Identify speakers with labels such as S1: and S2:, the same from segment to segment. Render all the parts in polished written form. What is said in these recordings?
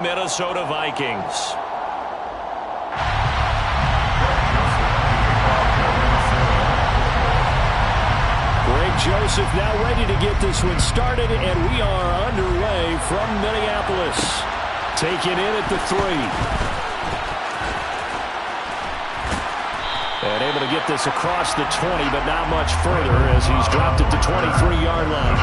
S1: Minnesota Vikings. Greg Joseph now ready to get this one started, and we are underway from Minneapolis. Taken in at the 3. And able to get this across the 20, but not much further as he's dropped it to 23-yard line.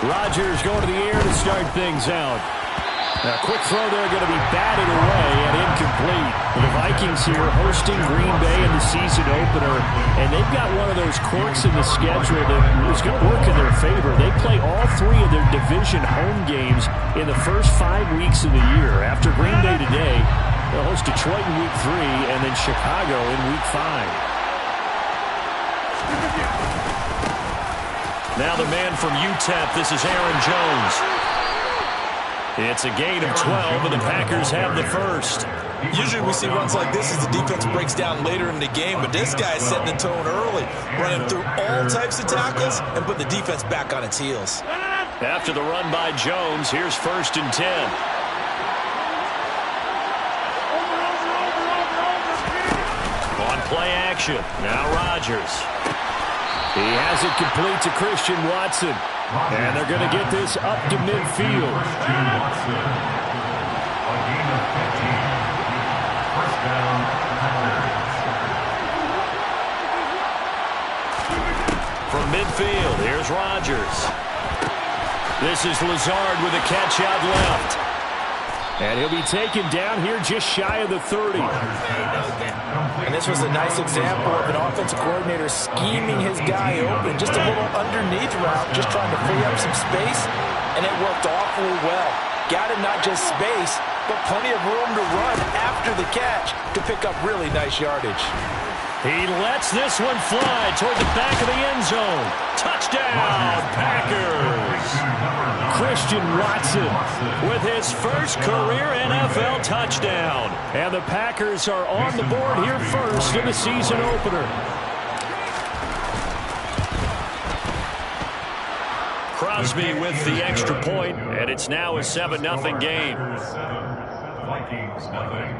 S1: Rodgers going to the air to start things out. A quick throw there going to be batted away and incomplete. The Vikings here hosting Green Bay in the season opener, and they've got one of those quirks in the schedule that is going to work in their favor. They play all 3 of their division home games in the first 5 weeks of the year. After Green Bay today, they'll host Detroit in week 3 and then Chicago in week 5. Now the man from UTEP, this is Aaron Jones. It's a gain of 12, and the Packers have the first.
S2: Usually we see runs like this as the defense breaks down later in the game, but this guy is setting the tone early, running through all types of tackles and put the defense back on its heels.
S1: After the run by Jones, here's 1st and 10. On play action, now Rodgers. He has it complete to Christian Watson. And they're going to get this up to midfield. From midfield, here's Rodgers. This is Lazard with a catch out left. And he'll be taken down here just shy of the 30.
S2: And this was a nice example of an offensive coordinator scheming his guy open. Just a little underneath route, just trying to free up some space. And it worked awfully well. Got him not just space, but plenty of room to run after the catch to pick up really nice yardage.
S1: He lets this one fly toward the back of the end zone. Touchdown, Packers! Christian Watson with his first career NFL touchdown. And the Packers are on the board here first in the season opener. Crosby with the extra point, and it's now a 7-0 game.
S3: Vikings nothing.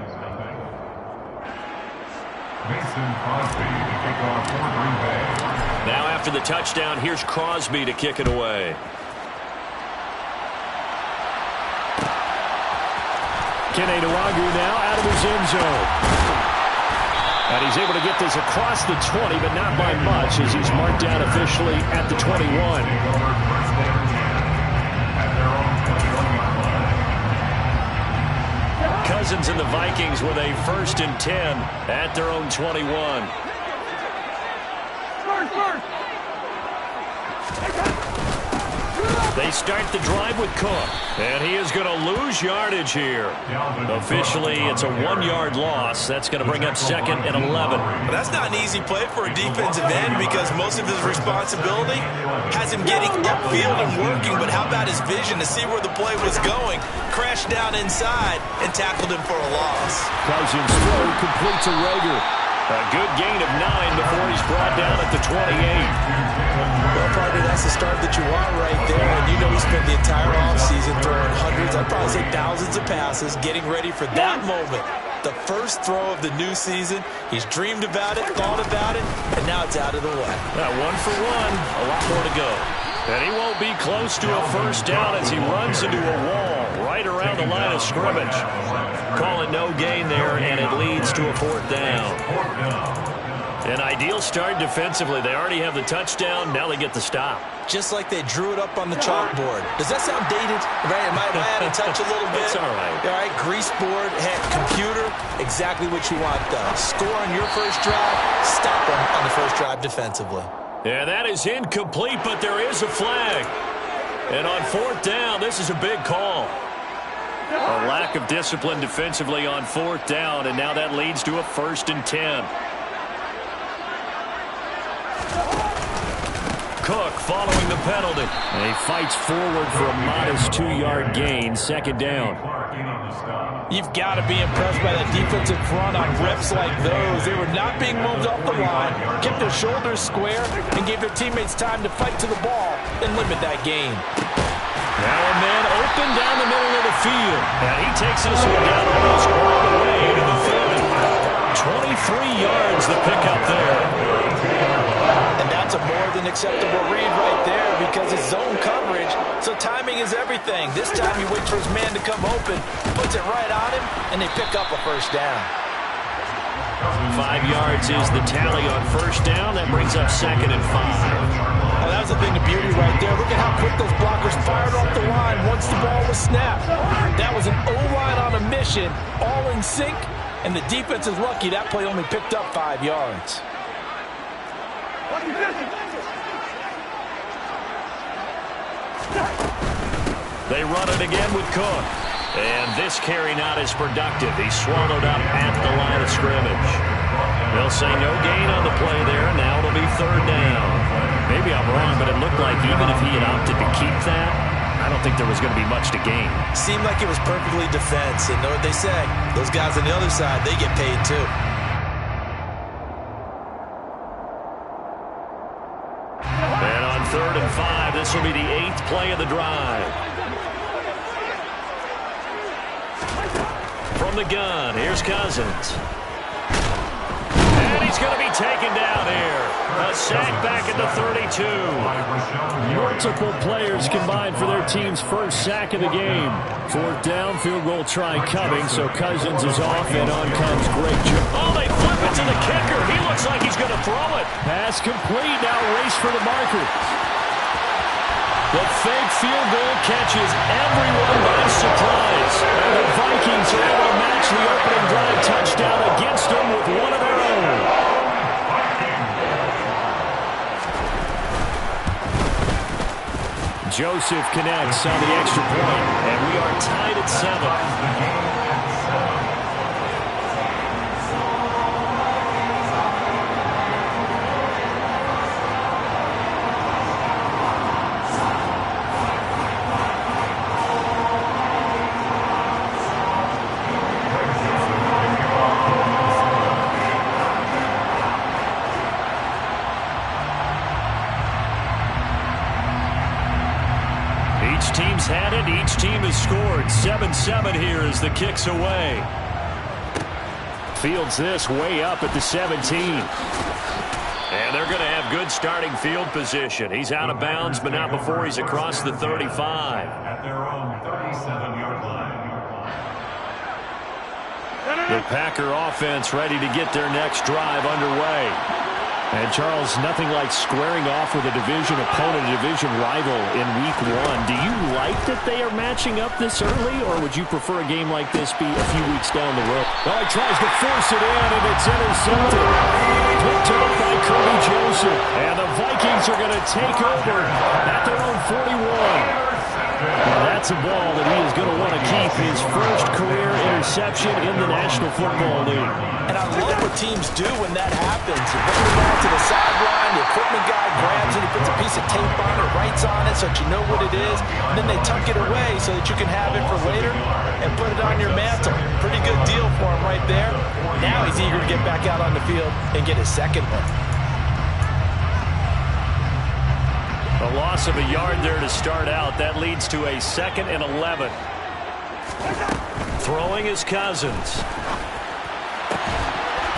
S3: Mason Crosby to kick off for Green Bay.
S1: Now after the touchdown, here's Crosby to kick it away. Kene Nwangwu now out of his end zone. And he's able to get this across the 20, but not by much as he's marked down officially at the 21. Cousins and the Vikings with a 1st and 10 at their own 21. They start the drive with Cook, and he is going to lose yardage here. Officially, it's a 1-yard loss. That's going to bring up 2nd and 11.
S2: But that's not an easy play for a defensive end because most of his responsibility has him getting upfield and working. But how about his vision to see where the play was going? Crashed down inside and tackled him for a loss.
S1: Cousins throw complete to Rager. A good gain of 9 before he's brought down at the 28.
S2: Well, partner, that's the start that you want right there. And you know he spent the entire offseason throwing hundreds, I'd probably say thousands of passes, getting ready for that moment. The first throw of the new season. He's dreamed about it, thought about it, and now it's out of the way.
S1: Now 1 for 1, a lot more to go. And he won't be close to a first down as he runs into a wall right around the line of scrimmage. Call it no gain there, and it leads to a 4th down. An ideal start defensively. They already have the touchdown. Now they get the stop.
S2: Just like they drew it up on the chalkboard. Does that sound dated? Right? Am I out of touch a little bit?
S1: It's all right.
S2: All right, grease board, heck, computer, exactly what you want though. Score on your first drive, stop them on the first drive defensively.
S1: Yeah, that is incomplete, but there is a flag. And on 4th down, this is a big call. A lack of discipline defensively on 4th down, and now that leads to a 1st and 10. Cook following the penalty. And he fights forward for a modest 2-yard gain, 2nd down.
S3: marking on the stop.
S2: You've got to be impressed by that defensive front on reps like those. They were not being moved off the line, kept their shoulders square, and gave their teammates time to fight to the ball and limit that game.
S1: Now a man open down the middle of the field. And he takes this one down almost all the way to the 30. 23 yards the pickup there.
S2: And that's a more than acceptable read right there because it's zone coverage, so timing is everything. This time he waits for his man to come open, puts it right on him, and they pick up a first down.
S1: 5 yards is the tally on first down. That brings up 2nd and 5.
S2: Well, that was a thing of beauty right there. Look at how quick those blockers fired off the line once the ball was snapped. That was an O-line on a mission, all in sync, and the defense is lucky that play only picked up 5 yards.
S1: They run it again with Cook. And this carry not as productive. He's swallowed up at the line of scrimmage. They'll say no gain on the play there. Now it'll be 3rd down. Maybe I'm wrong, but it looked like even if he had opted to keep that, I don't think there was going to be much to gain.
S2: Seemed like it was perfectly defense. And know what they say? Those guys on the other side, they get paid too.
S1: And on 3rd and 5, this will be the 8th play of the drive. From the gun, here's Cousins. And he's going to be taken down here. A sack back at the 32. Multiple players combined for their team's first sack of the game. 4th down, field goal try coming, so Cousins is off, and on comes Greg Jones. Oh, they flip it to the kicker. He looks like he's going to throw it. Pass complete, now race for the marker. The fake field goal catches everyone by surprise. And the Vikings are able to match the opening drive touchdown against them with one of their own. Joseph connects on the extra point, and we are tied at 7. Each team's had it. Each team has scored. 7-7 here as the kick's away. Fields this way up at the 17. And they're going to have good starting field position. He's out of bounds, but not before he's across the 35.
S3: At their own 37-yard line.
S1: The Packer offense ready to get their next drive underway. And, Charles, nothing like squaring off with a division opponent, a division rival in Week 1. Do you like that they are matching up this early, or would you prefer a game like this be a few weeks down the road? Well, he tries to force it in, and it's intercepted. Picked up by Kirby Joseph. And the Vikings are going to take over at their own 41. Well, that's a ball that he is going to want to keep, his first career interception in the National Football League.
S2: And I love what teams do when that happens. You bring the ball to the sideline, the equipment guy grabs it, he puts a piece of tape on it, writes on it so that you know what it is, and then they tuck it away so that you can have it for later and put it on your mantle. Pretty good deal for him right there. Now he's eager to get back out on the field and get his second one.
S1: A loss of a yard there to start out. That leads to a 2nd and 11. Throwing is Cousins.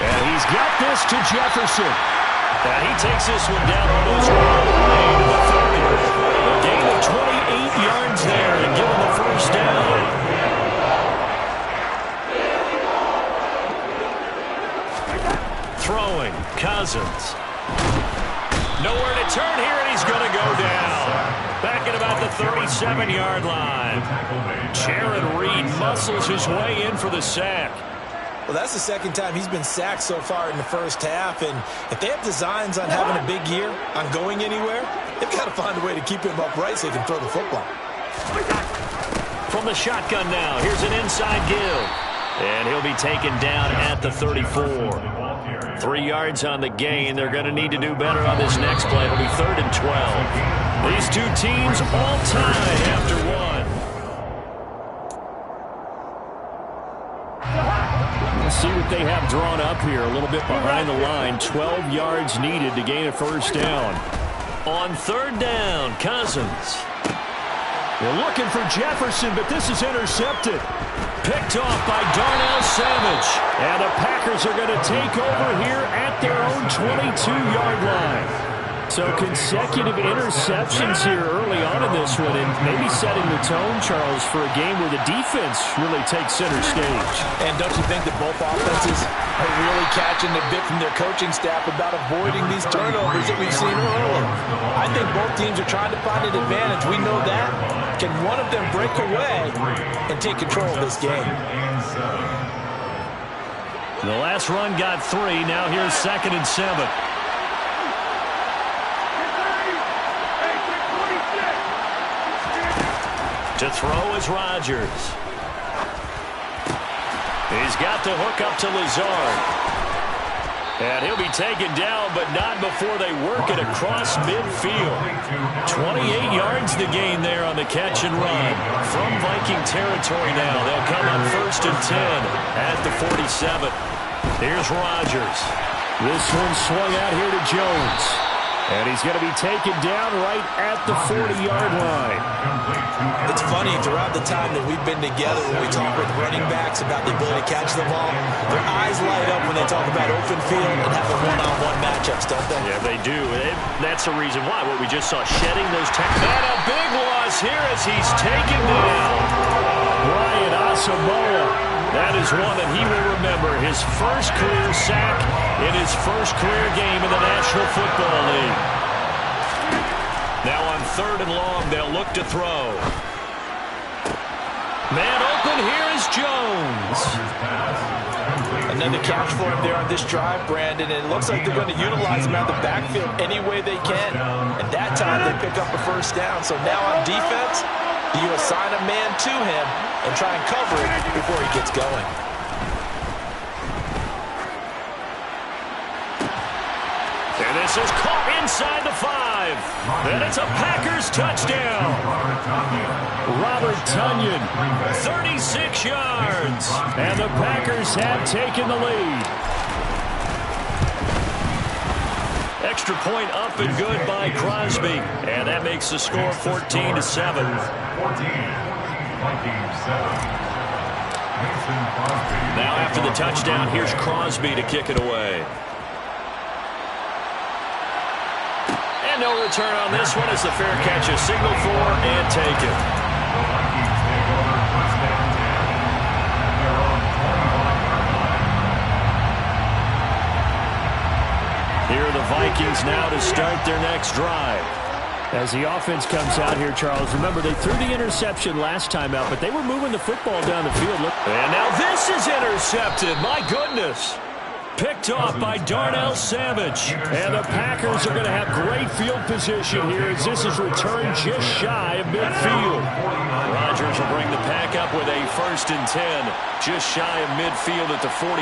S1: And he's got this to Jefferson. And he takes this one down almost all the way to the 30. A gain of 28 yards there and give him the first down. Throwing, Cousins. Nowhere to turn here, and he's going to go down. Back at about the 37-yard line. Jaron Reed muscles his way in for the sack.
S2: Well, that's the second time he's been sacked so far in the first half, and if they have designs on having a big year, on going anywhere, they've got to find a way to keep him upright so he can throw the football.
S1: From the shotgun now, here's an inside give. And he'll be taken down at the 34. 3 yards on the gain. They're going to need to do better on this next play. It'll be 3rd and 12. These two teams all tied after one. see what they have drawn up here. A little bit behind the line. 12 yards needed to gain a first down.
S4: On third down, Cousins.
S1: They're looking for Jefferson, but this is intercepted. Picked off by Darnell Savage. And the Packers are going to take over here at their own 22-yard line. So consecutive interceptions here early on in this one, and maybe setting the tone, Charles, for a game where the defense really takes center stage.
S2: And don't you think that both offenses are really catching the bit from their coaching staff about avoiding these turnovers that we've seen earlier? I think both teams are trying to find an advantage. We know that. Can one of them break away and take control of this game?
S4: The last run got 3. Now here's 2nd and 7. To throw is Rodgers. He's got the hook up to Lazard. And he'll be taken down, but not before they work it across midfield. 28 yards to gain there on the catch and run. From Viking territory now. They'll come on 1st and 10 at the 47. Here's Rodgers.
S1: This one swung out here to Jones. And he's going to be taken down right at the 40-yard line.
S2: It's funny, throughout the time that we've been together, when we talk with running backs about the ability to catch the ball, their eyes light up when they talk about open field and having one-on-one matchups, don't they?
S4: Yeah, they do. That's the reason why. What we just saw, shedding those tackles. And a big loss here as he's taken down.
S1: Brian Asamoah. That is one that he will remember. His first career sack in his first career game in the National Football League.
S4: Now on 3rd and long, they'll look to throw. Man open, here is Jones.
S2: Another catch for him there on this drive, Brandon, and it looks like they're going to utilize him out the backfield any way they can. And that time they pick up a first down. So now on defense, you assign a man to him and try and cover it before he gets going.
S4: And this is caught inside the 5. And it's a Packers touchdown.
S1: Robert Tonyan.
S4: 36 yards.
S1: And the Packers have taken the lead.
S4: Extra point up and good by Crosby. And that makes the score 14-7. Now after the touchdown, here's Crosby to kick it away. And no return on this one as the fair catch is signaled for and taken. Here are the Vikings now to start their next drive.
S1: As the offense comes out here, Charles, remember they threw the interception last time out, but they were moving the football down the field.
S4: And now this is intercepted. My goodness.
S1: Picked off by Darnell Savage. And the Packers are going to have great field position here as this is returned just shy of midfield.
S4: Rodgers will bring the pack up with a 1st and 10, just shy of midfield at the 49.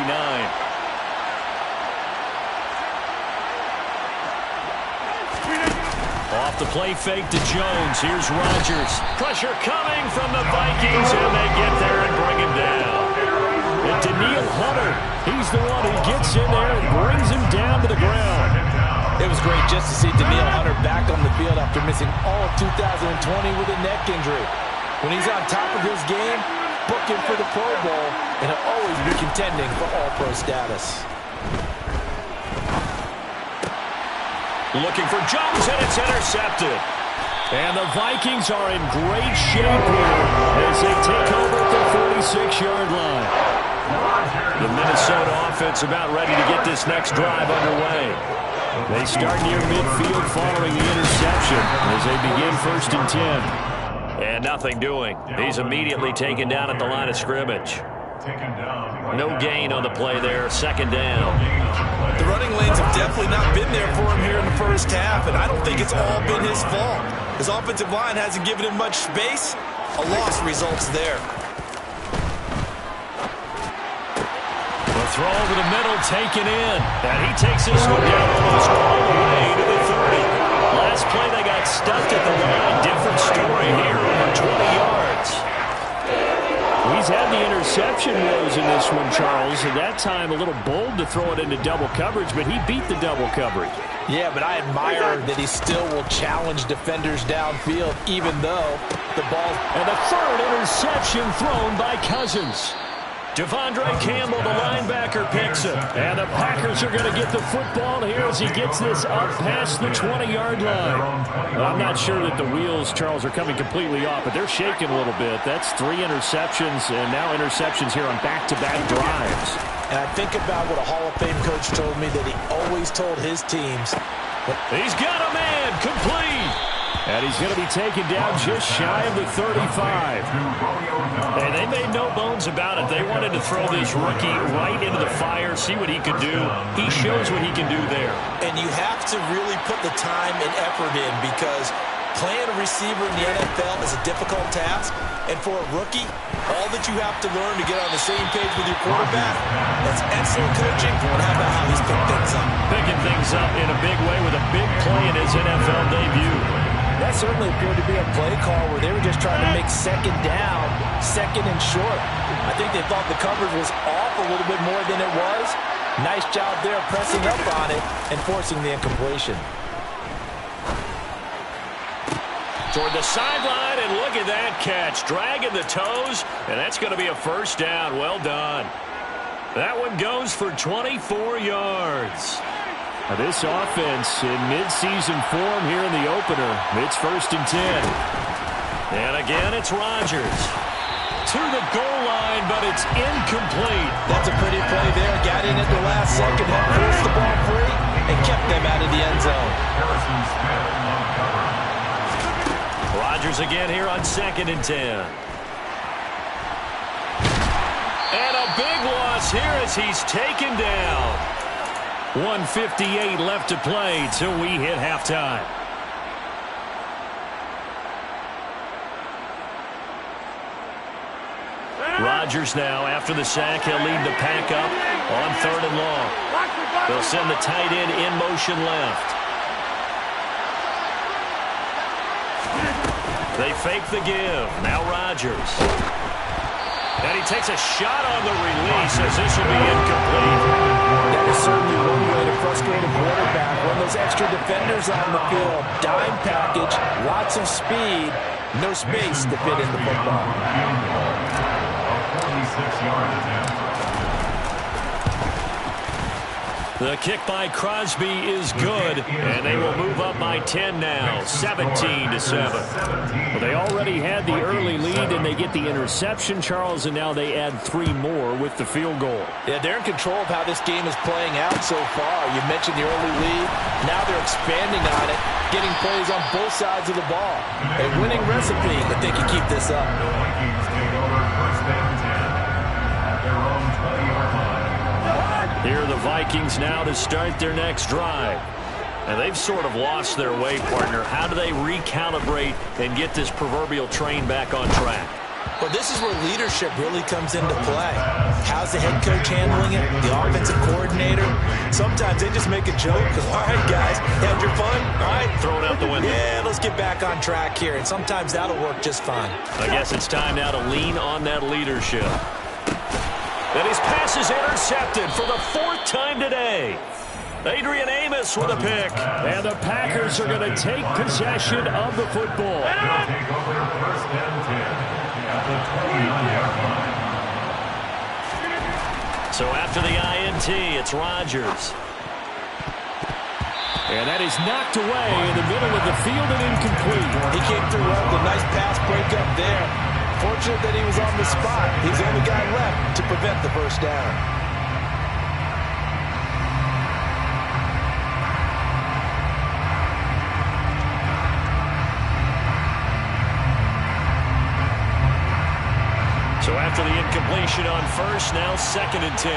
S4: Off the play fake to Jones. Here's Rodgers. Pressure coming from the Vikings, and they get there and bring him down.
S1: And Daniil Hunter, he's the one who gets in there and brings him down to the ground.
S2: It was great just to see Daniil Hunter back on the field after missing all of 2020 with a neck injury. When he's on top of his game, book him for the Pro Bowl, and he'll always be contending for All-Pro status.
S4: Looking for Jones, and it's intercepted.
S1: And the Vikings are in great shape here as they take over at the 46-yard line.
S4: The Minnesota offense about ready to get this next drive underway.
S1: They start near midfield following the interception as they begin 1st and 10.
S4: And nothing doing. He's immediately taken down at the line of scrimmage. No gain on the play there, 2nd down.
S2: The running lanes have definitely not been there for him here in the first half, and I don't think it's all been his fault. His offensive line hasn't given him much space. A loss results there.
S4: The throw over the middle taken in, and he takes this one down almost all the way to the 30. Last play they got stuffed at the line. Different story here, over 20 yards.
S1: We He's had the interception woes in this one, Charles. At that time, a little bold to throw it into double coverage, but he beat the double coverage.
S2: Yeah, but I admire that he still will challenge defenders downfield, even though the ball...
S1: And the third interception thrown by Cousins. Devondre Campbell, the linebacker, picks it. And the Packers are going to get the football here as he gets this up past the 20-yard line. I'm not sure that the wheels, Charles, are coming completely off, but they're shaking a little bit. That's 3 interceptions, and now interceptions here on back-to-back drives.
S2: And I think about what a Hall of Fame coach told me that he always told his teams.
S1: He's got a man, complete. And he's going to be taken down just shy of the 35. And they made no bones about it. They wanted to throw this rookie right into the fire, see what he could do. He shows what he can do there.
S2: And you have to really put the time and effort in, because playing a receiver in the NFL is a difficult task. And for a rookie, all that you have to learn to get on the same page with your quarterback, that's excellent coaching. And how about how he's picked things up?
S1: Picking things up in a big way with a big play in his NFL debut.
S2: That certainly appeared to be a play call where they were just trying to make second down, second and short. I think they thought the coverage was off a little bit more than it was. Nice job there pressing up on it and forcing the incompletion.
S1: Toward the sideline, and look at that catch. Dragging the toes, and that's going to be a first down. Well done. That one goes for 24 yards. Now this offense in midseason form here in the opener. It's 1st and 10. And again, it's Rodgers. To the goal line, but it's incomplete.
S2: That's a pretty play there. Got in at the last second, helped force the ball free, and kept them out of the end zone.
S1: Rodgers again here on 2nd and 10. And a big loss here as he's taken down. 1:58 left to play till we hit halftime. Rodgers now, after the sack, he'll lead the pack up on 3rd and long. They'll send the tight end in motion left. They fake the give. Now Rodgers. And he takes a shot on the release as this will be incomplete.
S2: That is certainly one way to frustrate a quarterback. When those extra defenders on the field, dime package, lots of speed, no space to fit in the football.
S3: A 46-yard attempt.
S1: The kick by Crosby is good, and they will move up by 10 now, 17-7. Well, they already had the early lead, and they get the interception, Charles, and now they add 3 more with the field goal.
S2: Yeah, they're in control of how this game is playing out so far. You mentioned the early lead. Now they're expanding on it, getting plays on both sides of the ball. A winning recipe if they can keep this up.
S3: The Vikings take over 1st and 10 at their own 20-yard line.
S1: Here are the Vikings now to start their next drive. And they've sort of lost their way, partner. How do they recalibrate and get this proverbial train back on track?
S2: Well, this is where leadership really comes into play. How's the head coach handling it? The offensive coordinator? Sometimes they just make a joke because, all right, guys, had your fun? All right.
S1: Throw it out the window.
S2: Yeah, let's get back on track here. And sometimes that'll work just fine.
S1: I guess it's time now to lean on that leadership. And his pass is intercepted for the 4th time today. Adrian Amos with a pick. And the Packers are going to take possession of the football.
S3: They'll take over 1st and 10 at the 29-yard line.
S1: So after the INT, it's Rodgers. And that is knocked away in the middle of the field and incomplete.
S2: He came through well with a nice pass breakup there. Fortunate that he was on the spot. He's the only guy left to prevent the first down.
S1: So after the incompletion on first, now 2nd and 10.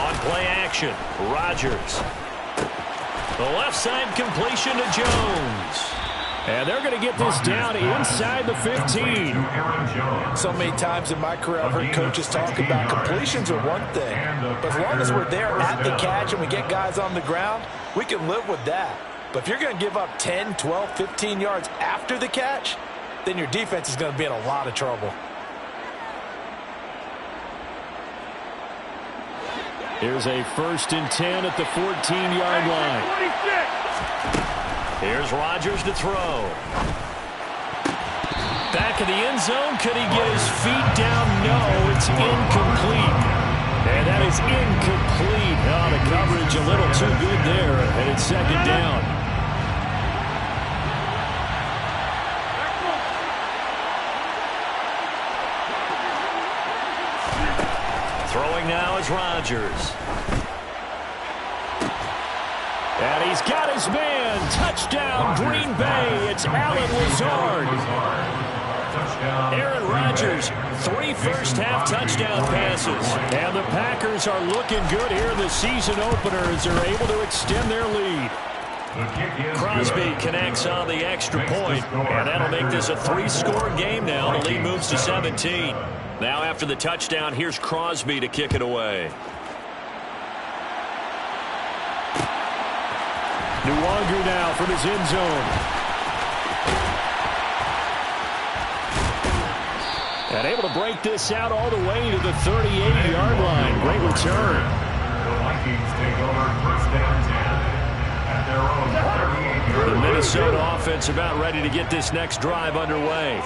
S1: On play action, Rodgers. The left side completion to Jones. And they're going to get this down inside the 15.
S2: So many times in my career I've heard coaches talk about completions are one thing. But as long as we're there at the catch and we get guys on the ground, we can live with that. But if you're going to give up 10, 12, 15 yards after the catch, then your defense is going to be in a lot of trouble.
S1: Here's a 1st and 10 at the 14-yard line.
S4: Here's Rodgers to throw. Back in the end zone. Could he get his feet down? No, it's incomplete. And that is incomplete. Oh, the coverage a little too good there, and it's 2nd down. Throwing now is Rodgers.
S1: And he's got his man. Touchdown, Green Bay. It's Allen Lazard.
S4: Aaron Rodgers, 3 first-half touchdown passes.
S1: And the Packers are looking good here in the season opener as they're able to extend their lead.
S4: Crosby connects on the extra point, and that'll make this a 3-score game now. The lead moves to 17. Now after the touchdown, here's Crosby to kick it away.
S1: Nwangu now from his end zone. And able to break this out all the way to the 38-yard line. Great return.
S3: The Vikings take over 1st and 10 at their own 38-yard line.
S1: The Minnesota offense about ready to get this next drive underway.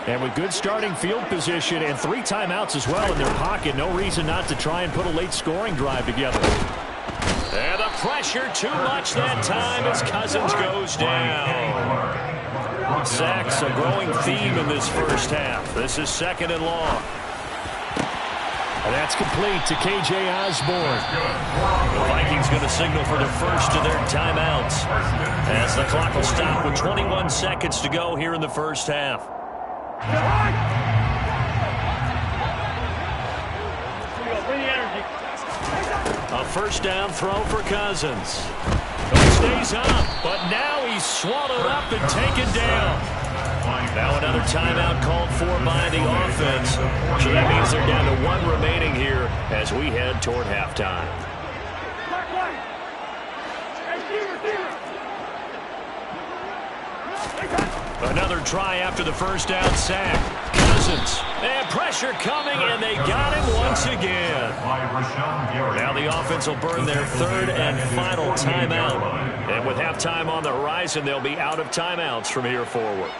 S1: And with good starting field position and 3 timeouts as well in their pocket, no reason not to try and put a late scoring drive together.
S4: And the pressure too much that time as Cousins goes down. Sacks, a growing theme in this first half. This is 2nd and long.
S1: And that's complete to K.J. Osborne.
S4: The Vikings going to signal for the first of their timeouts as the clock will stop with 21 seconds to go here in the first half. A 1st down throw for Cousins. He stays up, but now he's swallowed up and taken down. Now another timeout called for by the offense. So that means they're down to 1 remaining here as we head toward halftime. Another try after the 1st down sack. Cousins. And pressure coming, and they got him once again. Now the offense will burn their 3rd and final timeout. And with halftime on the horizon, they'll be out of timeouts from here forward.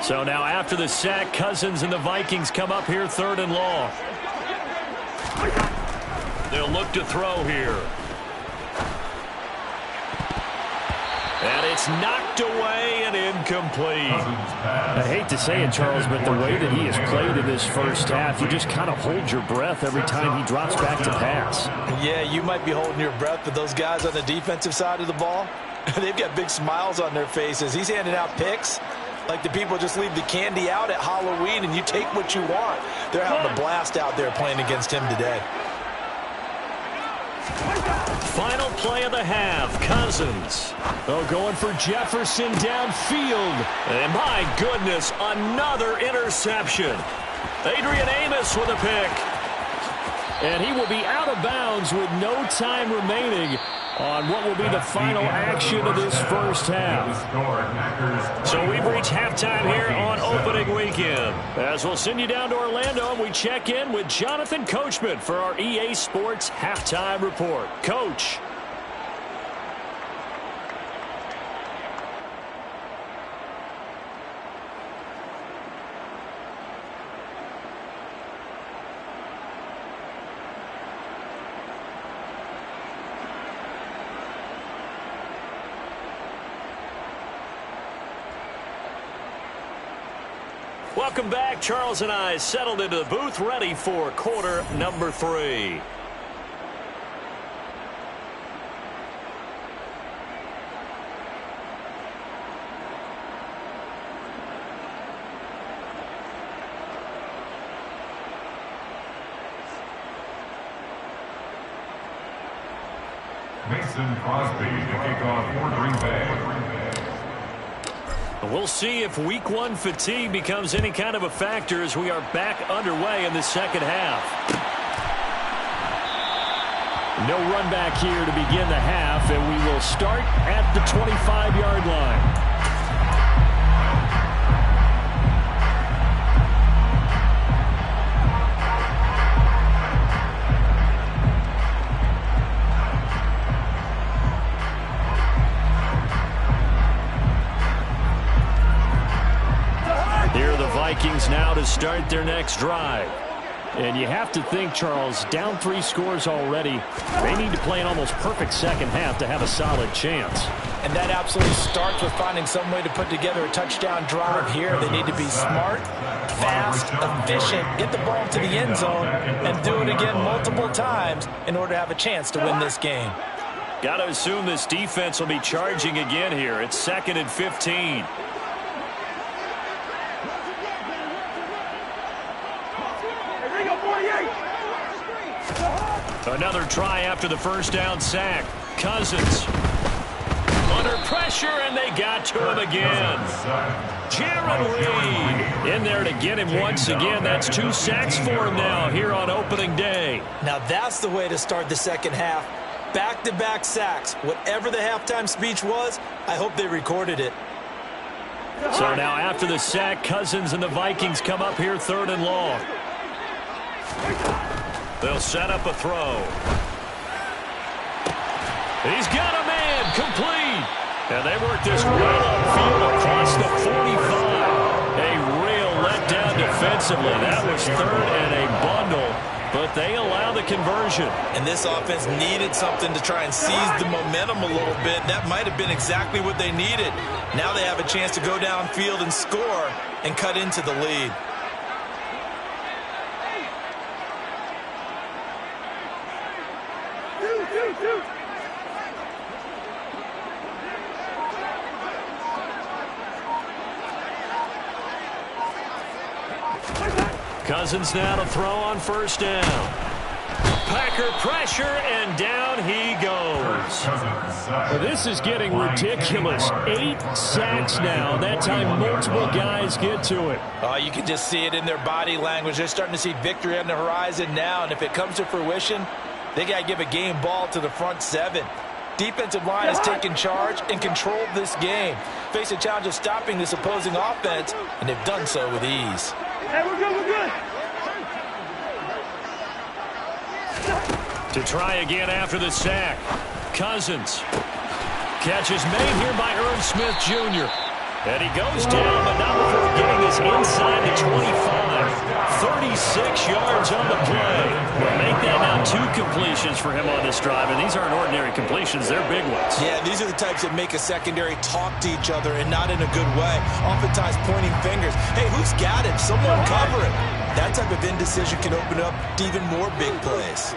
S4: So now after the sack, Cousins and the Vikings come up here 3rd and long. They'll look to throw here. And it's knocked away and incomplete.
S1: I hate to say it, Charles, but the way that he has played in this first half, you just kind of hold your breath every time he drops back to pass.
S2: Yeah, you might be holding your breath, but those guys on the defensive side of the ball, they've got big smiles on their faces. He's handing out picks like the people just leave the candy out at Halloween and you take what you want. They're having a blast out there playing against him today.
S4: Final play of the half, Cousins.
S1: Oh, going for Jefferson downfield.
S4: And my goodness, another interception. Adrian Amos with a pick.
S1: And he will be out of bounds with no time remaining on what will be the final action of this first half.
S4: So we've reached halftime here on opening weekend.
S1: As we'll send you down to Orlando, and we check in with Jonathan Coachman for our EA Sports Halftime Report. Coach.
S4: Welcome back. Charles and I settled into the booth ready for quarter number 3.
S3: Mason Crosby to kick off for Green Bay.
S4: We'll see if week one fatigue becomes any kind of a factor as we are back underway in the second half.
S1: No run back here to begin the half, and we will start at the 25-yard line.
S4: Vikings now to start their next drive.
S1: And you have to think, Charles, down 3 scores already. They need to play an almost perfect second half to have a solid chance.
S2: And that absolutely starts with finding some way to put together a touchdown drive here. They need to be smart, fast, efficient, get the ball to the end zone, and do it again multiple times in order to have a chance to win this game.
S4: Got to assume this defense will be charging again here. It's 2nd and 15. Another try after the first down sack. Cousins under pressure, and they got to him again. Jaron Reed in there to get him once again. That's 2 sacks for him now here on opening day.
S2: Now that's the way to start the second half. Back-to-back sacks. Whatever the halftime speech was, I hope they recorded it.
S4: So now after the sack, Cousins and the Vikings come up here 3rd and long. They'll set up a throw. He's got a man, complete. And they work this well upfield across the 45. A real letdown defensively. That was 3rd and a bundle, but they allow the conversion.
S2: And this offense needed something to try and seize the momentum a little bit. That might have been exactly what they needed. Now they have a chance to go downfield and score and cut into the lead.
S4: Cousins now to throw on first down. Packer pressure, and down he goes.
S1: Well, this is getting ridiculous. 8 sacks now. That time multiple guys get to it.
S2: You can just see it in their body language. They're starting to see victory on the horizon now, and if it comes to fruition, they got to give a game ball to the front 7. Defensive line has taken charge and controlled this game. Face a challenge of stopping this opposing offense, and they've done so with ease.
S5: Hey, we're good, we're good.
S4: To try again after the sack. Cousins. Catch is made here by Irv Smith Jr. And he goes down, but not before getting this inside the 25. 36 yards on the play. We'll make that now 2 completions for him on this drive, and these aren't ordinary completions. They're big ones.
S2: Yeah, these are the types that make a secondary talk to each other, and not in a good way. Oftentimes pointing fingers. Hey, who's got him? Someone cover him. That type of indecision can open up to even more big plays.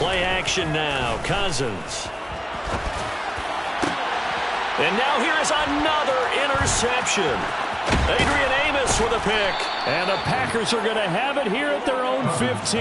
S4: Play action now. Cousins. And now here is another interception. Adrian Amos with a pick.
S1: And the Packers are going to have it here at their own 15.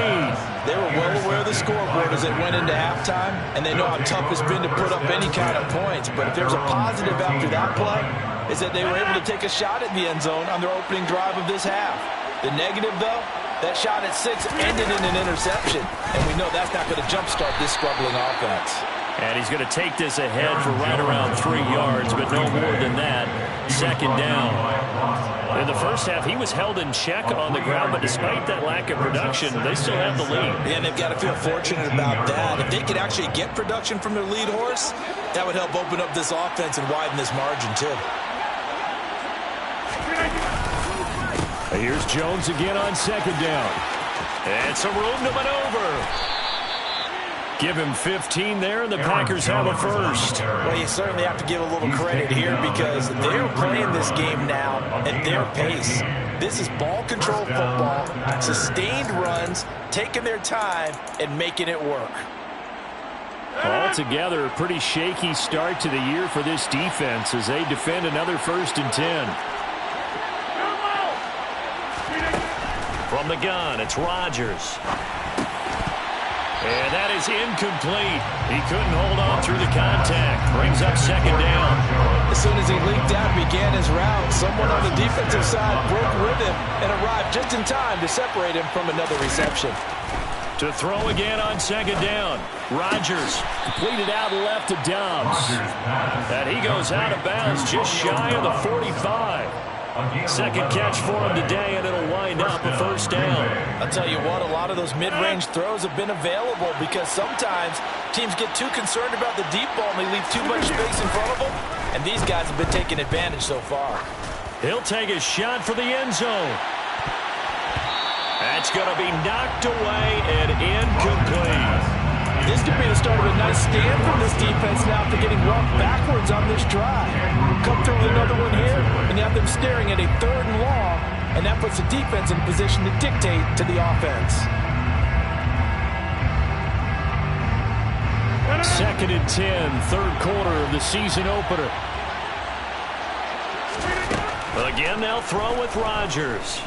S2: They were well aware of the scoreboard as they went into halftime, and they know how tough it's been to put up any kind of points. But if there's a positive after that play, is that they were able to take a shot at the end zone on their opening drive of this half. The negative, though, that shot at 6 ended in an interception, and we know that's not going to jumpstart this struggling offense.
S4: And he's going to take this ahead for right around 3 yards, but no more than that. 2nd down. In the first half, he was held in check on the ground, but despite that lack of production, they still have the lead.
S2: Yeah, and they've got to feel fortunate about that. If they could actually get production from their lead horse, that would help open up this offense and widen this margin, too.
S1: Here's Jones again on 2nd down.
S4: And some room to maneuver. Give him 15 there, and the Packers have a first.
S2: Well, you certainly have to give a little credit here because they're playing this game now at their pace. This is ball control football, sustained runs, taking their time, and making it work.
S1: Altogether, a pretty shaky start to the year for this defense as they defend another 1st and 10.
S4: From the gun, it's Rodgers. And that is incomplete. He couldn't hold on through the contact. Brings up second down.
S2: As soon as he leaked out and began his route, someone on the defensive side broke with him and arrived just in time to separate him from another reception.
S4: To throw again on second down. Rodgers completed out left to Dobbs. And he goes out of bounds just shy of the 45. Second catch for him today, and it'll wind up a first down.
S2: I'll tell you what, a lot of those mid-range throws have been available because sometimes teams get too concerned about the deep ball and they leave too much space in front of them, and these guys have been taking advantage so far.
S4: He'll take a shot for the end zone. That's going to be knocked away and incomplete.
S2: This could be the start of a nice stand from this defense now after getting walked backwards on this drive. Come through with another one here, and you have them staring at a 3rd and long, and that puts the defense in position to dictate to the offense.
S4: 2nd and 10, 3rd quarter of the season opener. Again, they'll throw with Rodgers.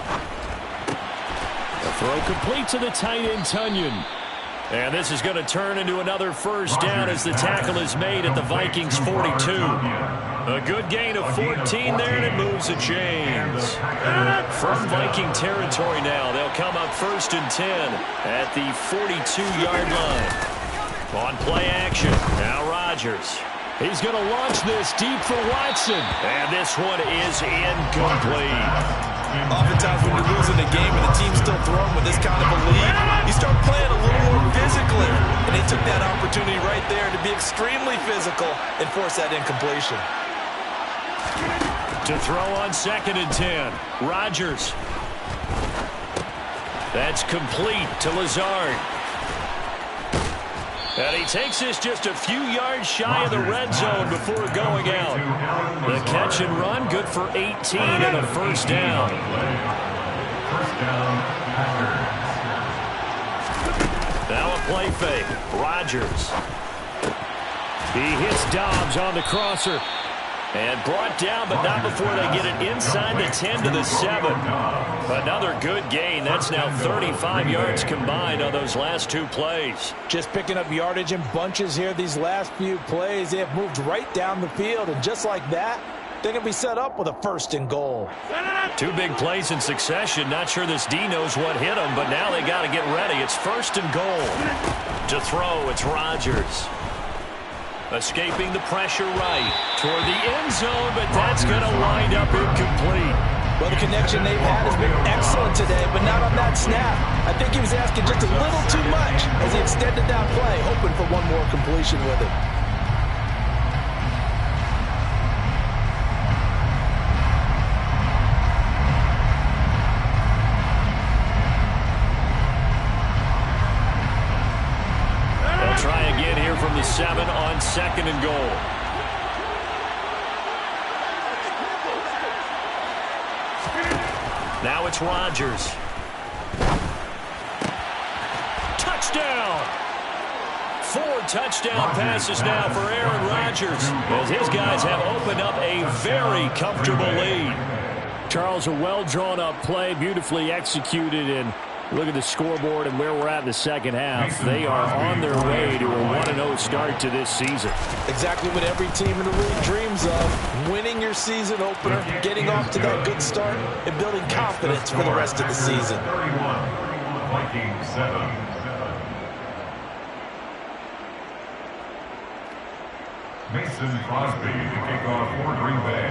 S4: The throw complete to the tight end, Tunyon. And this is going to turn into another first down as the tackle is made at the Vikings 42. A good gain of 14 there, and it moves the chains. From Viking territory now, they'll come up 1st and 10 at the 42-yard line. On play action, now Rodgers. He's going to launch this deep for Watson. And this one is incomplete.
S2: Oftentimes when you're losing a game and the team's still throwing with this kind of a lead, you start playing a little more physically. And they took that opportunity right there to be extremely physical and force that incompletion.
S4: To throw on 2nd and 10, Rodgers. That's complete to Lazard. And he takes this just a few yards shy of the red zone before going out. The catch and run, good for 18 and a first down. Now a play fake. Rodgers. He hits Dobbs on the crosser. And brought down, but not before they get it inside the 10 to the 7. Another good gain. That's now 35 yards combined on those last 2 plays.
S2: Just picking up yardage in bunches here these last few plays. They have moved right down the field, and just like that, they're going to be set up with a 1st and goal.
S4: 2 big plays in succession. Not sure this D knows what hit them, but now they got to get ready. It's 1st and goal. To throw, it's Rodgers. Escaping the pressure right toward the end zone, but that's going to wind up incomplete.
S2: Well, the connection they've had has been excellent today, but not on that snap. I think he was asking just a little too much as he extended that play, hoping for one more completion with it.
S4: Try again here from the 7 on 2nd and goal. Now it's Rodgers. Touchdown! 4 touchdown passes now for Aaron Rodgers, as his guys have opened up a very comfortable lead.
S1: Charles, a well-drawn-up play, beautifully executed, and look at the scoreboard and where we're at in the second half. They are on their way to a 1-0 start to this season.
S2: Exactly what every team in the league dreams of. Winning your season opener, getting off to that good start, and building confidence for the rest of the season.
S3: 31, Vikings 7. Mason Crosby to kick off for Green Bay.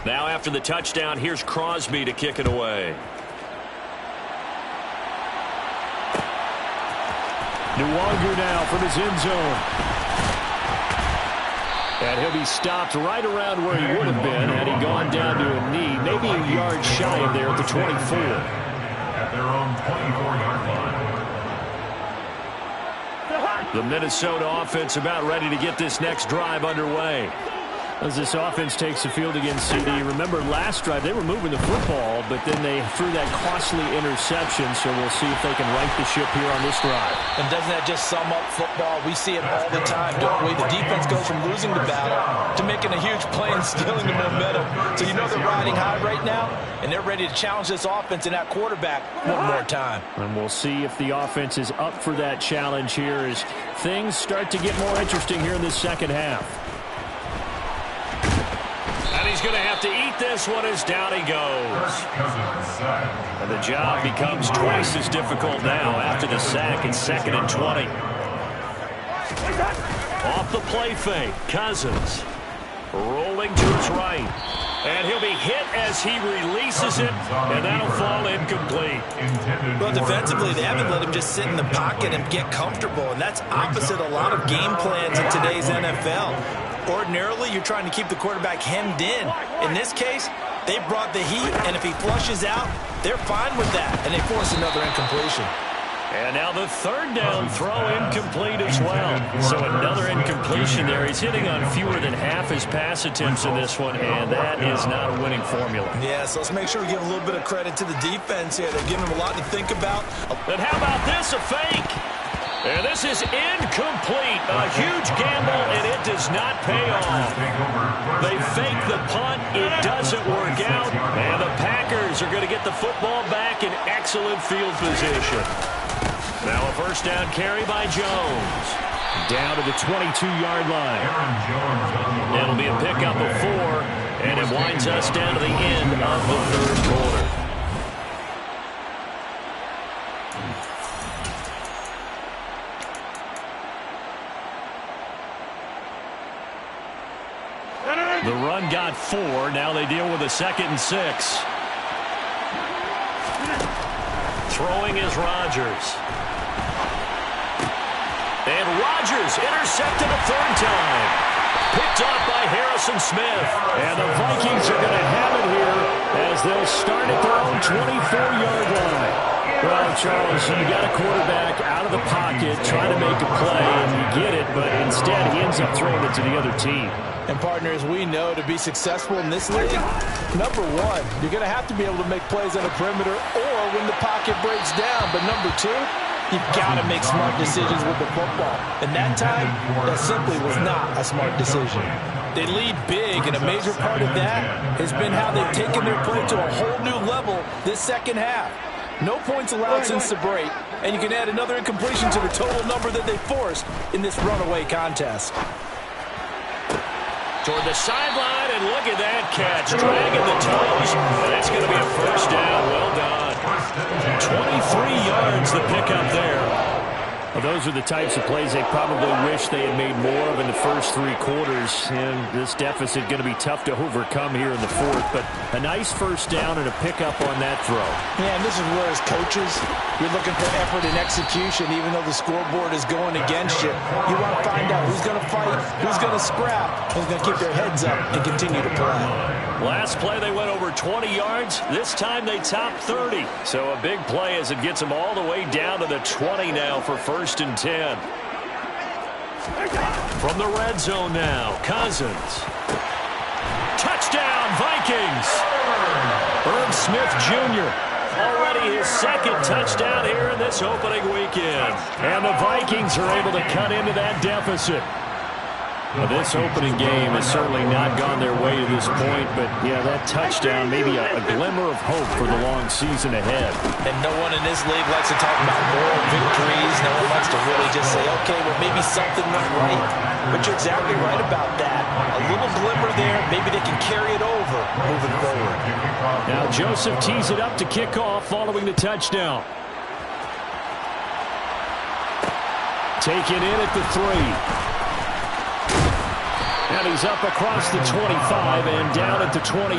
S4: Now after the touchdown, here's Crosby to kick it away.
S1: Nwangu now from his end zone. And he'll be stopped right around where he would have been had he gone down to a knee, maybe a yard shy of there at the 24.
S3: At their own 24-yard line.
S4: The Minnesota offense about ready to get this next drive underway.
S1: As this offense takes the field against CD, remember last drive they were moving the football, but then they threw that costly interception, so we'll see if they can right the ship here on this drive.
S2: And doesn't that just sum up football? We see it all the time, don't we? The defense goes from losing the battle to making a huge play and stealing the momentum. So you know they're riding high right now, and they're ready to challenge this offense and that quarterback one more time.
S1: And we'll see if the offense is up for that challenge here as things start to get more interesting here in this second half.
S4: And he's going to have to eat this one as down he goes. And the job becomes twice as difficult now after the sack. It's 2nd and 20. Off the play fake, Cousins rolling to his right. And he'll be hit as he releases it, and that'll fall incomplete.
S2: Well, defensively, they haven't let him just sit in the pocket and get comfortable, and that's opposite a lot of game plans in today's NFL. Ordinarily, you're trying to keep the quarterback hemmed in. In this case, they brought the heat, and if he flushes out, they're fine with that, and they force another incompletion.
S4: And now the 3rd down throw incomplete as well. So another incompletion there. He's hitting on fewer than half his pass attempts in this one, and that is not a winning formula.
S2: Yeah, so let's make sure we give a little bit of credit to the defense here. They're giving him a lot to think about.
S4: And how about this, a fake? And this is incomplete. A huge gamble, and it does not pay off. They fake the punt. It doesn't work out. And the Packers are going to get the football back in excellent field position. Now a 1st down carry by Jones.
S1: Down to the 22-yard line.
S4: It'll be a pickup of 4, and it winds us down to the end of the 3rd quarter. The run got 4. Now they deal with a 2nd and 6. Throwing is Rodgers. And Rodgers intercepted a 3rd time. Picked off by Harrison Smith. And the Vikings are going to have it here as they'll start at their own 24-yard line. Well, Charles, you got a quarterback out of the pocket trying to make a play, and you get it, but instead he ends up throwing it to the other team.
S2: And partners, we know to be successful in this league, number one, you're going to have to be able to make plays on the perimeter or when the pocket breaks down. But number two, you've got to make smart decisions with the football. And that time, that simply was not a smart decision. They lead big, and a major part of that has been how they've taken their play to a whole new level this second half. No points allowed since the break, and you can add another incompletion to the total number that they forced in this runaway contest.
S4: Toward the sideline, and look at that catch. Dragging the toes, and that's going to be a 1st down. Well done. 23 yards the pickup there.
S1: Well, those are the types of plays they probably wish they had made more of in the first 3 quarters. And this deficit going to be tough to overcome here in the 4th. But a nice 1st down and a pickup on that throw.
S2: Yeah, and this is where as coaches, you're looking for effort and execution, even though the scoreboard is going against you. You want to find out who's going to fight, who's going to scrap, who's going to keep their heads up and continue to play.
S4: Last play, they went over 20 yards. This time, they topped 30. So a big play as it gets them all the way down to the 20 now for 1st and 10. From the red zone now, Cousins. Touchdown, Vikings! Irv Smith Jr. already his 2nd touchdown here in this opening weekend. And the Vikings are able to cut into that deficit.
S1: Well, this opening game has certainly not gone their way to this point, but, yeah, that touchdown, maybe a glimmer of hope for the long season ahead.
S2: And no one in this league likes to talk about moral victories. No one likes to really just say, okay, well, maybe something went right. But you're exactly right about that. A little glimmer there, maybe they can carry it over moving forward.
S1: Now Joseph tees it up to kick off following the touchdown. Taken in at the 3. And he's up across the 25 and down at the 28.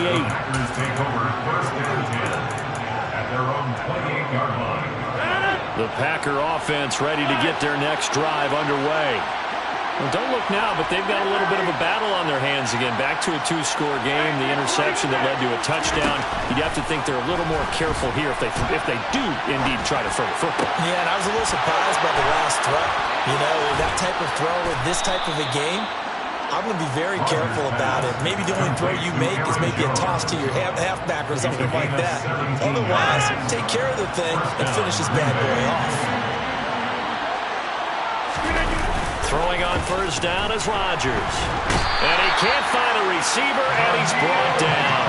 S1: The Packer offense ready to get their next drive underway. Well, don't look now, but they've got a little bit of a battle on their hands again. Back to a 2-score game. The interception that led to a touchdown. You'd have to think they're a little more careful here if they do indeed try to throw the football.
S2: Yeah, and I was a little surprised by the last throw. You know, that type of throw with this type of a game, I'm going to be very careful about it. Maybe the only throw you make is maybe a toss to your halfback or something like that. Otherwise, take care of the thing and finish this bad boy off.
S4: Throwing on first down is Rodgers. And he can't find a receiver, and he's brought down.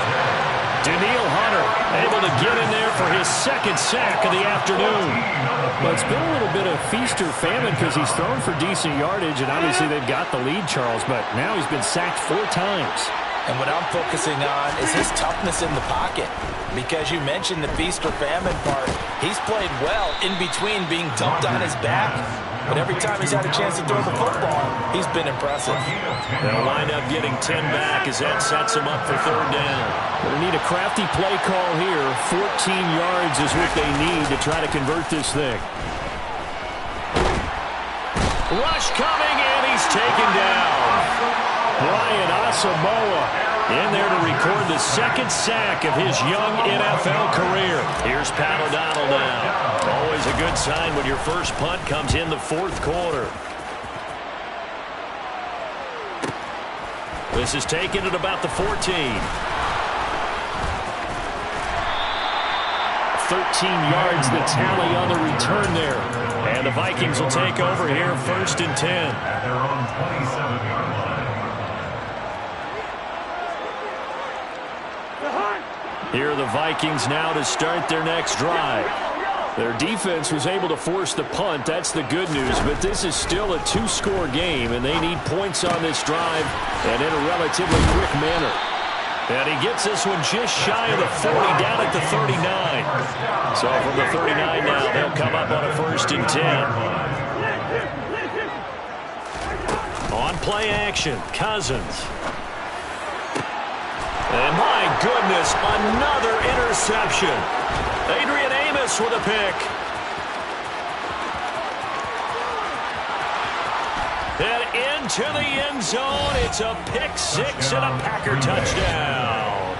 S4: Daniil Hunter able to get in there for his second sack of the afternoon.
S1: Well, it's been a little bit of feast or famine because he's thrown for decent yardage, and obviously they've got the lead, Charles, but now he's been sacked 4 times.
S2: And what I'm focusing on is his toughness in the pocket. Because you mentioned the feast or famine part. He's played well in between being dumped on his back. But every time he's had a chance to throw the football, he's been impressive.
S4: They'll wind up getting 10 back as that sets him up for third down.
S1: They need a crafty play call here. 14 yards is what they need to try to convert this thing.
S4: Rush coming, and he's taken down.
S1: Brian Asamoah
S4: in there to record the second sack of his young NFL career. Here's Pat O'Donnell now. Always a good sign when your first punt comes in the fourth quarter. This is taken at about the 14. 13 yards the tally on the return there. And the Vikings will take over here first and 10.
S3: At their own 27-yard line.
S1: Here are the Vikings now to start their next drive. Their defense was able to force the punt. That's the good news. But this is still a 2-score game, and they need points on this drive and in a relatively quick manner.
S4: And he gets this one just shy of the 40, down at the 39. So from the 39 now, they'll come up on a first and 10. On play action, Cousins. And my goodness, another interception. Adrian Amos with a pick. And into the end zone. It's a pick six and a Packer touchdown.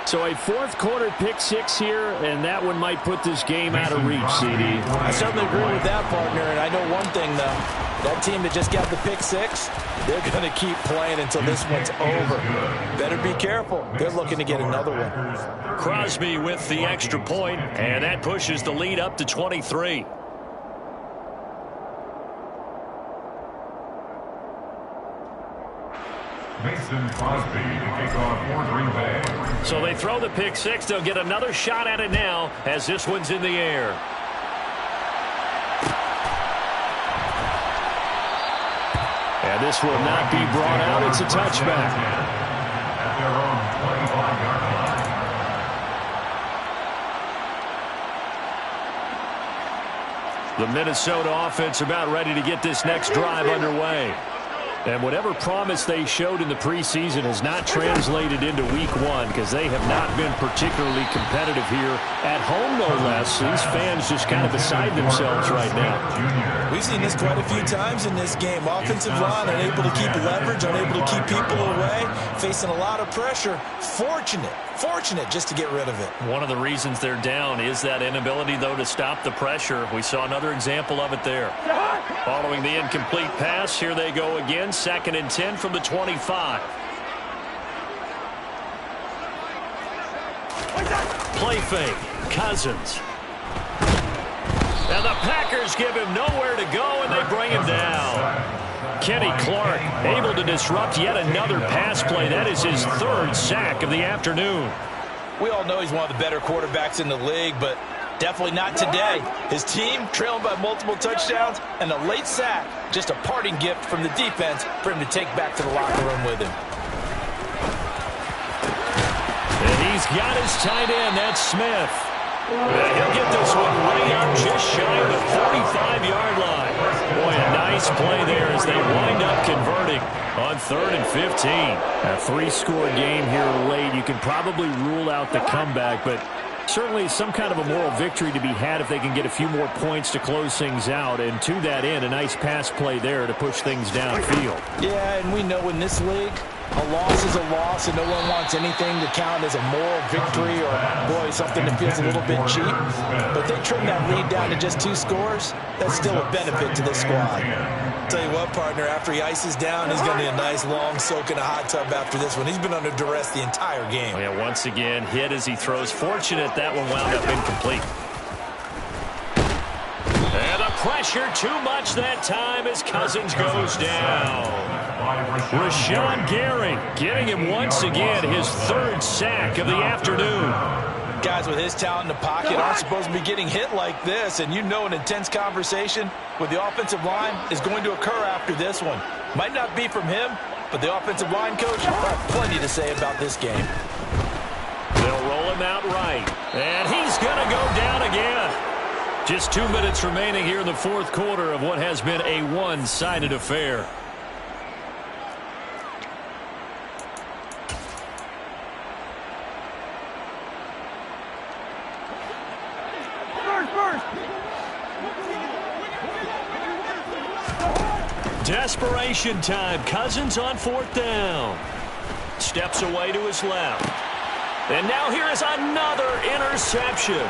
S1: So a fourth quarter pick six here, and that one might put this game out of reach, CD.
S2: I certainly agree with that, partner. And I know one thing, though. That team that just got the pick six, they're going to keep playing until this one's over. Better be careful. They're looking to get another one.
S4: Crosby with the extra point, and that pushes the lead up to 23.
S3: Mason Crosby to kick off for Green Bay.
S4: So they throw the pick six. They'll get another shot at it now as this one's in the air.
S1: And this will not be brought out. It's a touchback.
S3: At their own 25-yard line.
S1: The Minnesota offense about ready to get this next drive underway. And whatever promise they showed in the preseason has not translated into week one because they have not been particularly competitive here at home, no less. These fans just kind of beside themselves right now.
S2: We've seen this quite a few times in this game. Offensive line unable to keep leverage, unable to keep people away, facing a lot of pressure. Fortunate just to get rid of it.
S4: One of the reasons they're down is that inability, though, to stop the pressure. We saw another example of it there. Following the incomplete pass, here they go again. Second and 10 from the 25. Play fake. Cousins. And the Packers give him nowhere to go, and they bring him down. Kenny Clark able to disrupt yet another pass play. That is his third sack of the afternoon.
S2: We all know he's one of the better quarterbacks in the league, but definitely not today. His team trailing by multiple touchdowns, and a late sack, just a parting gift from the defense for him to take back to the locker room with him.
S4: And he's got his tight end. That's Smith. And he'll get this one way up just shy of the 45-yard line. Boy, a nice play there as they wind up converting on 3rd and 15.
S1: A 3-score game here late. You can probably rule out the comeback, but certainly some kind of a moral victory to be had if they can get a few more points to close things out. And to that end, a nice pass play there to push things downfield.
S2: Yeah, and we know in this league, A loss is a loss, and no one wants anything to count as a moral victory or, boy, something that feels a little bit cheap. But they trim that lead down to just 2 scores. That's still a benefit to this squad.
S5: Tell you what, partner, after he ices down, he's going to need a nice long soak in a hot tub after this one. He's been under duress the entire game.
S4: Oh, yeah, once again, hit as he throws. Fortunate that one wound up incomplete. And the pressure too much that time as Cousins goes down. Rashawn Gary getting him once again his 3rd sack of the afternoon.
S2: Guys with his talent in the pocket aren't supposed to be getting hit like this, and you know an intense conversation with the offensive line is going to occur after this one. Might not be from him, but the offensive line coach will have plenty to say about this game.
S4: They'll roll him out right, and he's going to go down again. Just 2 minutes remaining here in the 4th quarter of what has been a one-sided affair. Desperation time. Cousins on 4th down. Steps away to his left. And now here is another interception.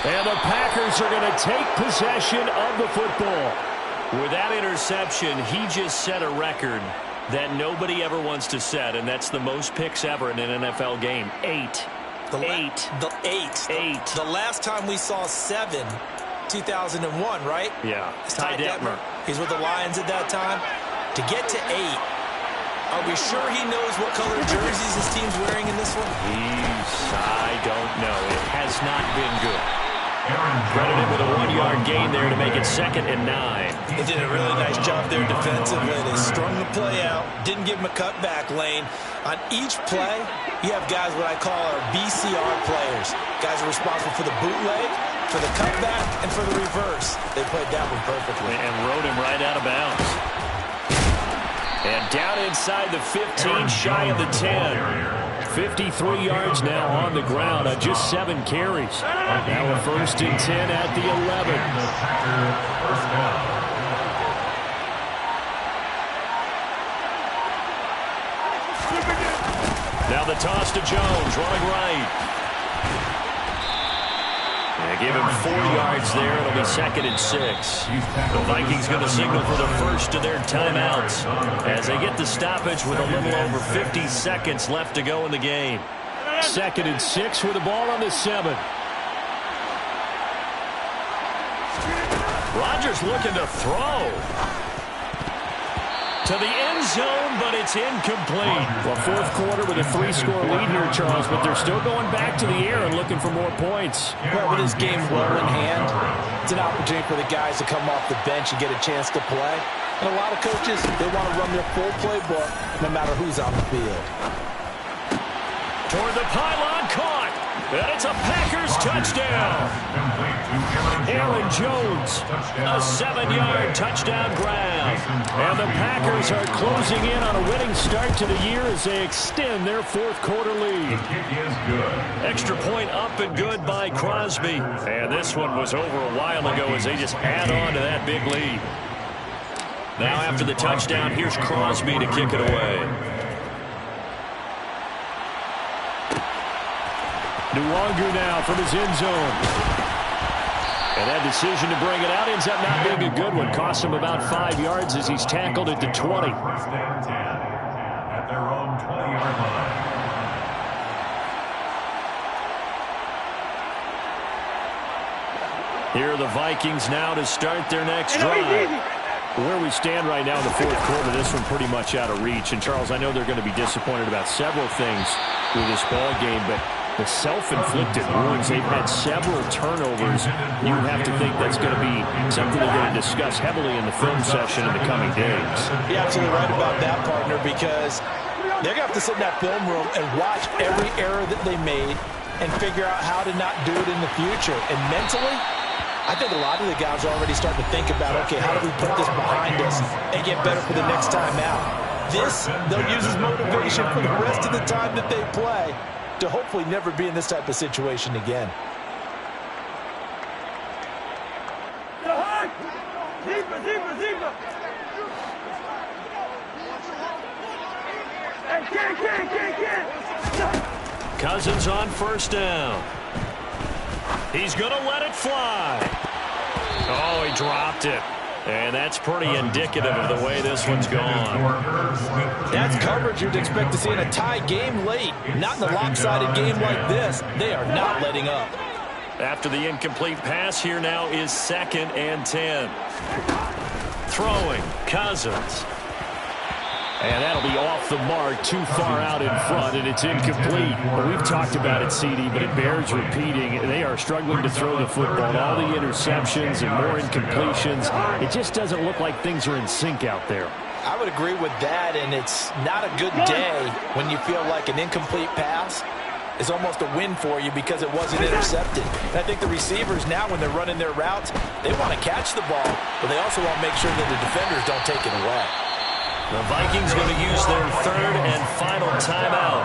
S4: And the Packers are going to take possession of the football. With that interception, he just set a record that nobody ever wants to set, and that's the most picks ever in an NFL game. 8.
S5: The last time we saw 7, 2001, right?
S4: Yeah.
S5: Ty Detmer. He's with the Lions at that time. To get to 8, are we sure he knows what color jerseys his team's wearing in this one?
S4: I don't know. It has not been good. Credited with a 1-yard gain there to make it 2nd and 9.
S5: They did a really nice job there defensively. They strung the play out, didn't give him a cutback lane. On each play, you have guys what I call our BCR players. Guys are responsible for the bootleg, for the cutback, and for the reverse. They played that one perfectly.
S4: And rode him right out of bounds. And down inside the 15, shy of the 10. 53 yards now on the ground on just 7 carries. Now a 1st and 10 at the 11. Now the toss to Jones, running right. They give him 4 yards there. It'll be 2nd and 6. The Vikings going to signal for the first of their timeouts as they get the stoppage with a little over 50 seconds left to go in the game. 2nd and 6 with the ball on the 7. Rodgers looking to throw to the end zone, but it's incomplete.
S1: Well, 4th quarter with a 3-score lead here, Charles, but they're still going back to the air and looking for more points.
S2: Well, with this game well in hand, it's an opportunity for the guys to come off the bench and get a chance to play. And a lot of coaches, they want to run their full playbook no matter who's on the field.
S4: Toward the pylon, caught. And it's a Packers touchdown. Aaron Jones, a 7-yard touchdown grab. And the Packers are closing in on a winning start to the year as they extend their 4th quarter lead. Extra point up and good by Crosby. And this one was over a while ago as they just add on to that big lead. Now after the touchdown, here's Crosby to kick it away. Nwangu now from his end zone. And that decision to bring it out ends up not being a good one. Costs him about 5 yards as he's tackled at the 20.
S3: 1st and 10 at their own 20-yard line.
S4: Here are the Vikings now to start their next drive. Where we stand right now in the 4th quarter, this one pretty much out of reach. And, Charles, I know they're going to be disappointed about several things with this ball game, but the self-inflicted wounds, they've had several turnovers. You have to think that's going to be something they're going to discuss heavily in the film session in the coming days.
S2: You're absolutely right about that, partner, because they're going to have to sit in that film room and watch every error that they made and figure out how to not do it in the future. And mentally, I think a lot of the guys are already starting to think about, okay, how do we put this behind us and get better for the next time out? This, they'll use as motivation for the rest of the time that they play to hopefully never be in this type of situation again.
S4: Cousins on first down. He's going to let it fly. Oh, he dropped it. And that's pretty indicative of the way this one's gone.
S2: That's coverage you'd expect to see in a tie game late. Not in a lopsided game like this. They are not letting up.
S4: After the incomplete pass, here now is 2nd and 10. Throwing, Cousins. And that'll be off the mark, too far out in front, and it's incomplete. Well, we've talked about it, CD, but it bears repeating. They are struggling to throw the football. All the interceptions and more incompletions. It just doesn't look like things are in sync out there.
S2: I would agree with that, and it's not a good day when you feel like an incomplete pass is almost a win for you because it wasn't intercepted. And I think the receivers now, when they're running their routes, they want to catch the ball, but they also want to make sure that the defenders don't take it away.
S4: The Vikings going to use their 3rd and final timeout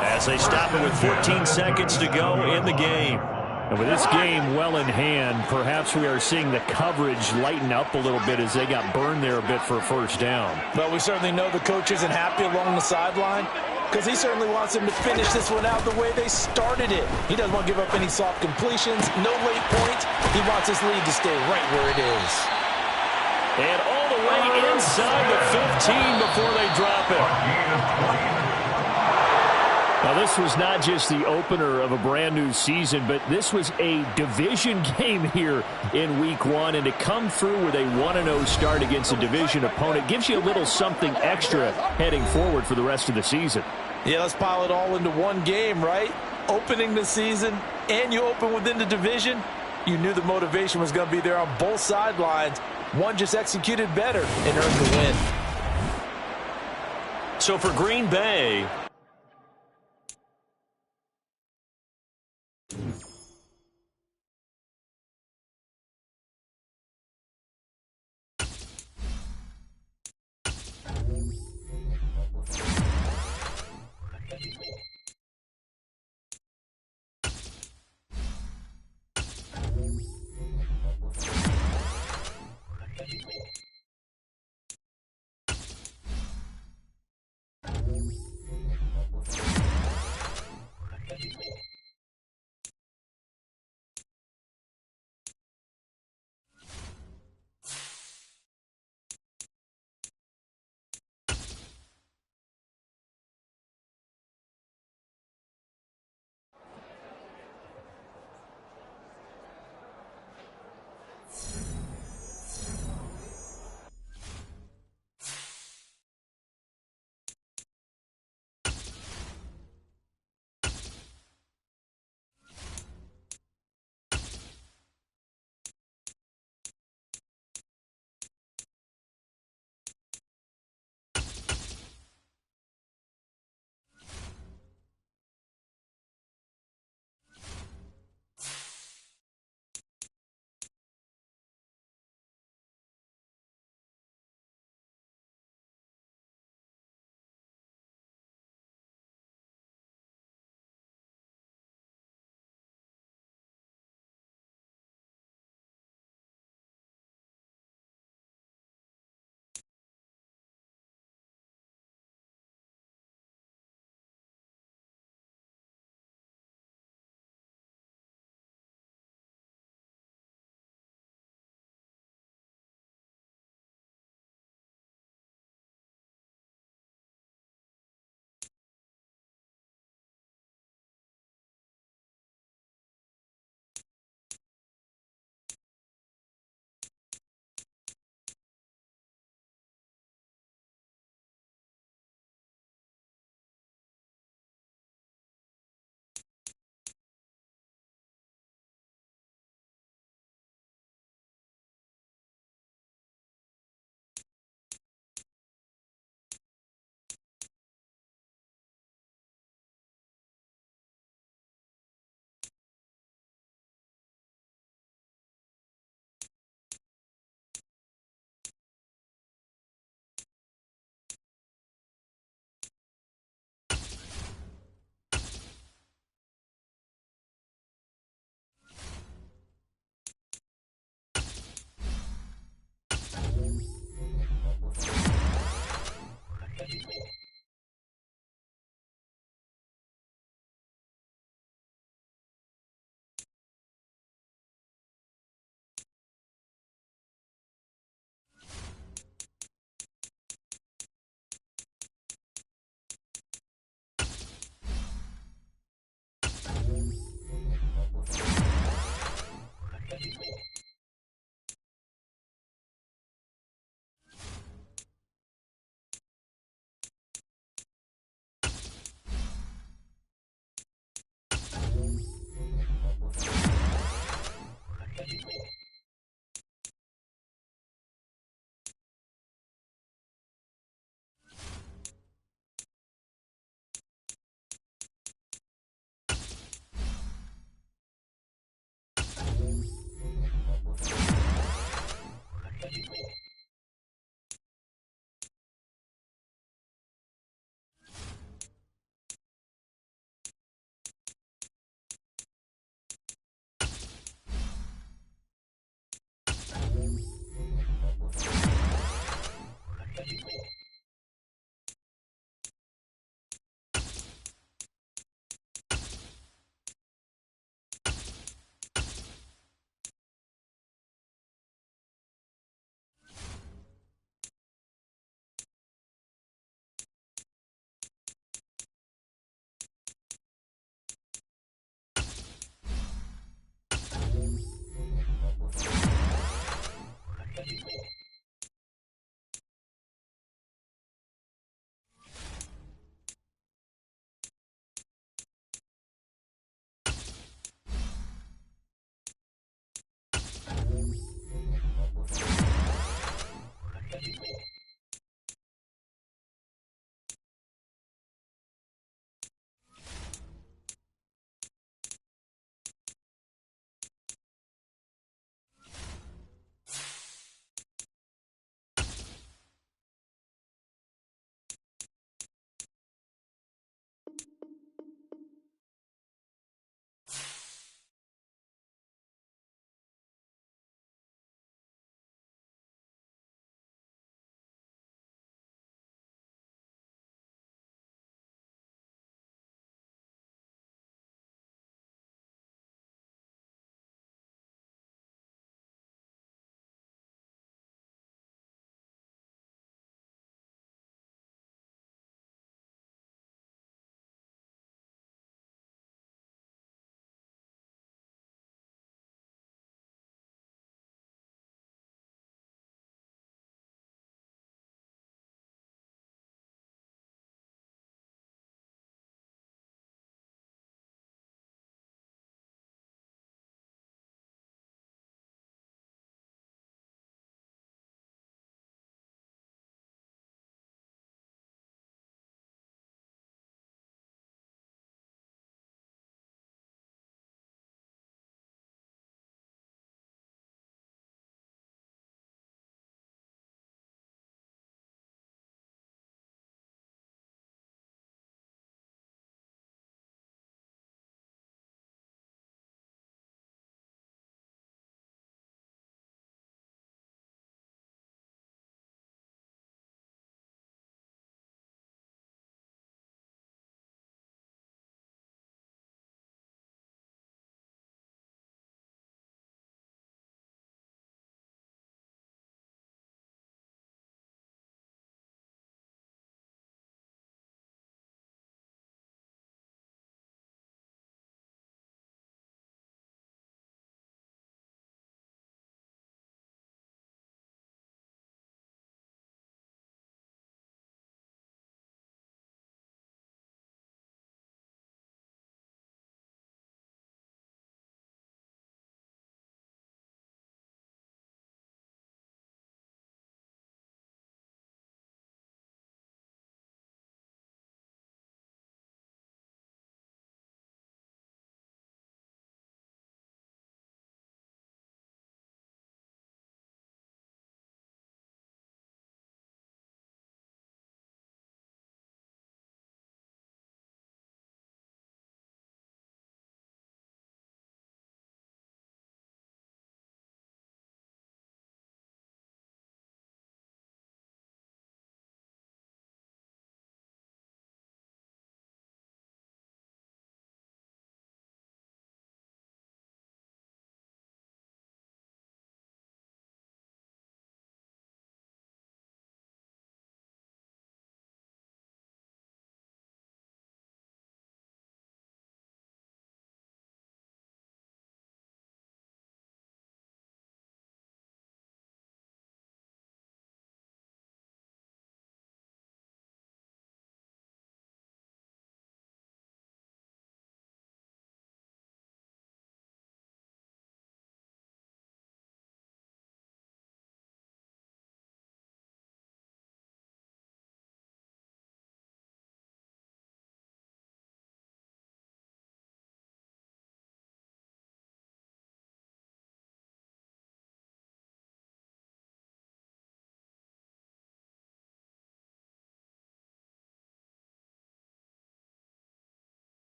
S4: as they stop it with 14 seconds to go in the game.
S1: And with this game well in hand, perhaps we are seeing the coverage lighten up a little bit as they got burned there a bit for a first down.
S2: Well, we certainly know the coach isn't happy along the sideline because he certainly wants them to finish this one out the way they started it. He doesn't want to give up any soft completions, no late points. He wants his lead to stay right where it is.
S4: And all the way inside the 15 before they drop it.
S1: Now, this was not just the opener of a brand new season, but this was a division game here in Week 1. And to come through with a 1-0 start against a division opponent gives you a little something extra heading forward for the rest of the season.
S2: Yeah, let's pile it all into one game, right? Opening the season, and you open within the division. You knew the motivation was going to be there on both sidelines. One just executed better and earned the win.
S4: So for Green Bay,